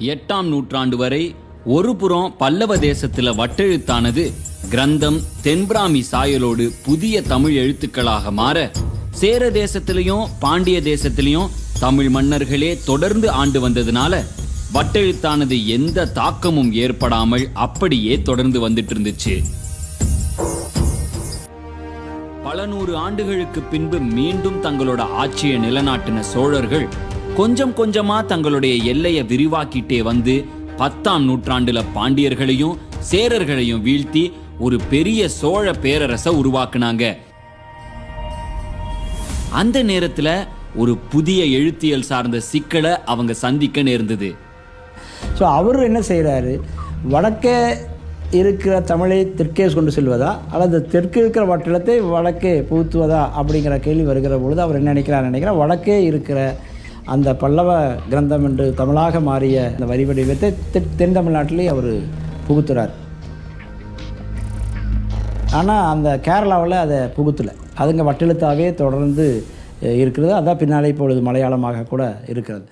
8ஆம் நூற்றாண்டு வரை ஒரு புறம் பல்லவ தேசத்துல வட்டெழுத்தானது கிரந்தம் தென்பிராமி சாயலோடு புதிய தமிழ் எழுத்துக்களாக மாற, சேர தேசத்திலையும் பாண்டிய தேசத்திலையும் தமிழ் மன்னர்களே தொடர்ந்து ஆண்டு வந்ததுனால வட்டெழுத்தானது எந்த தாக்கமும் ஏற்படாமல் அப்படியே தொடர்ந்து வந்துட்டு இருந்துச்சு. பல நூறு ஆண்டுகளுக்கு பின்பு மீண்டும் தங்களோட ஆட்சியை நிலநாட்டின சோழர்கள் கொஞ்சம் கொஞ்சமா தங்களுடைய எல்லையை விரிவாக்கிட்டே வந்து 10ஆம் நூற்றாண்டுல பாண்டியர்களையும் சேரர்களையும் வீழ்த்தி ஒரு பெரிய சோழ பேரரசை உருவாக்குனாங்க. அந்த நேரத்துல ஒரு புதிய எழுத்தியல் சார்ந்த சிக்கலை அவங்க சந்திக்க நேர்ந்தது. ஸோ அவர் என்ன செய்கிறாரு, வடக்கே இருக்கிற தமிழை தெற்கே கொண்டு செல்வதா அல்லது தெற்கு இருக்கிற வட்டத்தை வடக்கே புகுத்துவதா அப்படிங்கிற கேள்வி வருகிற பொழுது அவர் என்ன நினைக்கிறார், வடக்கே இருக்கிற அந்த பல்லவ கிரந்தம் என்று தமிழாக மாறிய அந்த வரி வடிவத்தை தென் தமிழ்நாட்டிலே அவர் புகுத்துறார். ஆனால் அந்த கேரளாவில் அதை புகுத்தலை, அதுங்க வட்டெழுத்தாகவே தொடர்ந்து இருக்கிறது. அதான் பின்னாலே இப்பொழுது மலையாளமாக கூட இருக்கிறது.